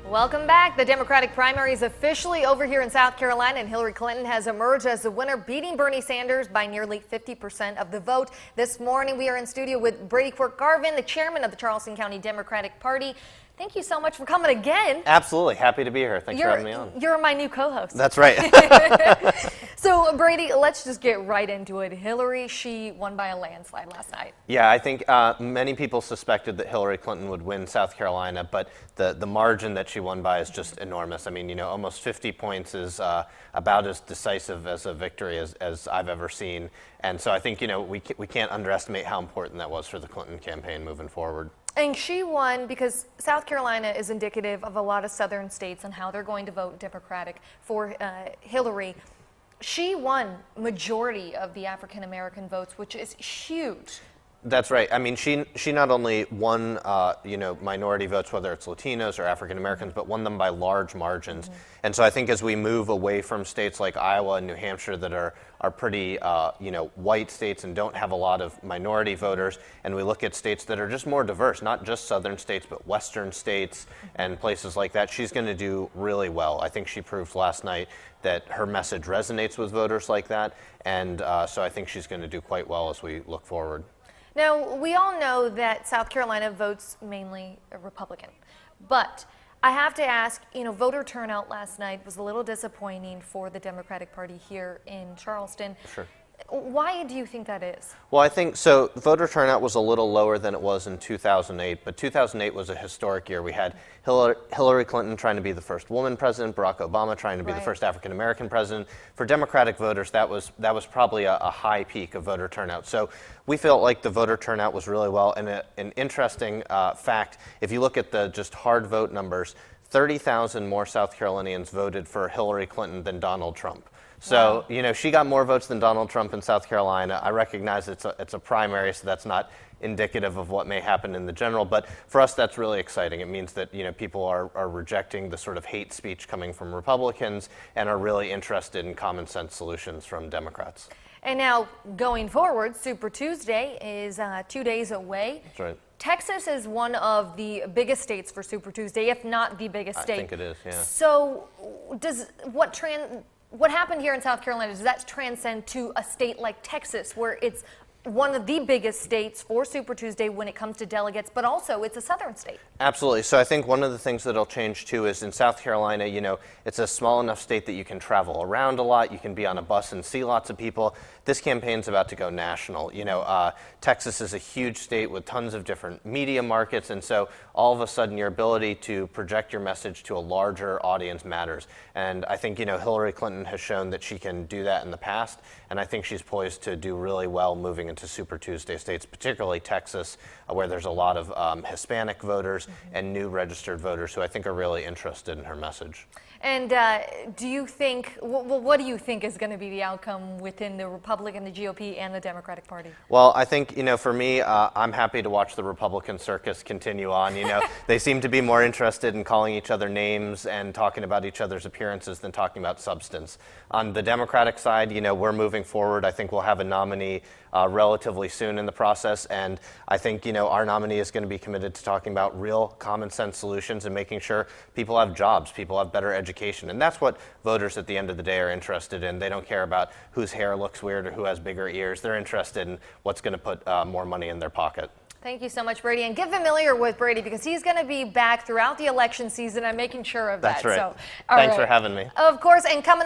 Welcome back. The Democratic primary is officially over here in South Carolina, and Hillary Clinton has emerged as the winner, beating Bernie Sanders by nearly 50% of the vote. This morning, we are in studio with Brady Quirk-Garvin, the chairman of the Charleston County Democratic Party. Thank you so much for coming again. Absolutely. Happy to be here. Thanks for having me on. You're my new co-host. That's right. So, Brady, let's just get right into it. Hillary, she won by a landslide last night. Yeah, I think many people suspected that Hillary Clinton would win South Carolina, but the margin that she won by is just enormous. I mean, almost 50 points is about as decisive as a victory as I've ever seen. And so I think, we can't underestimate how important that was for the Clinton campaign moving forward. And she won because South Carolina is indicative of a lot of southern states and how they're going to vote Democratic for Hillary. She won majority of the African American votes, which is huge. That's right. I mean, she not only won, minority votes, whether it's Latinos or African Americans, but won them by large margins. Mm-hmm. And so I think as we move away from states like Iowa and New Hampshire that are pretty, white states and don't have a lot of minority voters, and we look at states that are just more diverse, not just southern states, but western states and places like that, she's going to do really well. I think she proved last night that her message resonates with voters like that, and so I think she's going to do quite well as we look forward. Now, we all know that South Carolina votes mainly Republican, but I have to ask, voter turnout last night was a little disappointing for the Democratic Party here in Charleston. Sure. Why do you think that is? Well, I think so. Voter turnout was a little lower than it was in 2008, but 2008 was a historic year. We had Hillary Clinton trying to be the first woman president, Barack Obama trying to be the first African American president. For Democratic voters, that was probably a high peak of voter turnout. So we felt like the voter turnout was really well. And an interesting fact, if you look at the just hard vote numbers, 30,000 more South Carolinians voted for Hillary Clinton than Donald Trump. So, she got more votes than Donald Trump in South Carolina. I recognize it's a primary, so that's not indicative of what may happen in the general. But for us, that's really exciting. It means that, people are rejecting the sort of hate speech coming from Republicans and are really interested in common sense solutions from Democrats. And now, going forward, Super Tuesday is 2 days away. That's right. Texas is one of the biggest states for Super Tuesday, if not the biggest state. I think it is, yeah. So what happened here in South Carolina, does that transcend to a state like Texas, where it's one of the biggest states for Super Tuesday when it comes to delegates, but also it's a southern state? Absolutely. So I think one of the things that'll change too is in South Carolina, it's a small enough state that you can travel around a lot. You can be on a bus and see lots of people. This campaign's about to go national. Texas is a huge state with tons of different media markets, and so all of a sudden your ability to project your message to a larger audience matters. And I think, Hillary Clinton has shown that she can do that in the past, and I think she's poised to do really well moving into Super Tuesday states, particularly Texas, where there's a lot of Hispanic voters and new registered voters who I think are really interested in her message. And do you think, what do you think is going to be the outcome within the Republican, the GOP, and the Democratic Party? Well, I think, for me, I'm happy to watch the Republican circus continue on. They seem to be more interested in calling each other names and talking about each other's appearances than talking about substance. On the Democratic side, we're moving forward. I think we'll have a nominee relatively soon in the process, and I think, our nominee is going to be committed to talking about real common sense solutions and making sure people have jobs, people have better education, and that's what voters at the end of the day are interested in. They don't care about whose hair looks weird or who has bigger ears. They're interested in what's going to put more money in their pocket. Thank you so much, Brady. And get familiar with Brady because he's going to be back throughout the election season. I'm making sure of that. That's right. So, Thanks for having me. Of course, and coming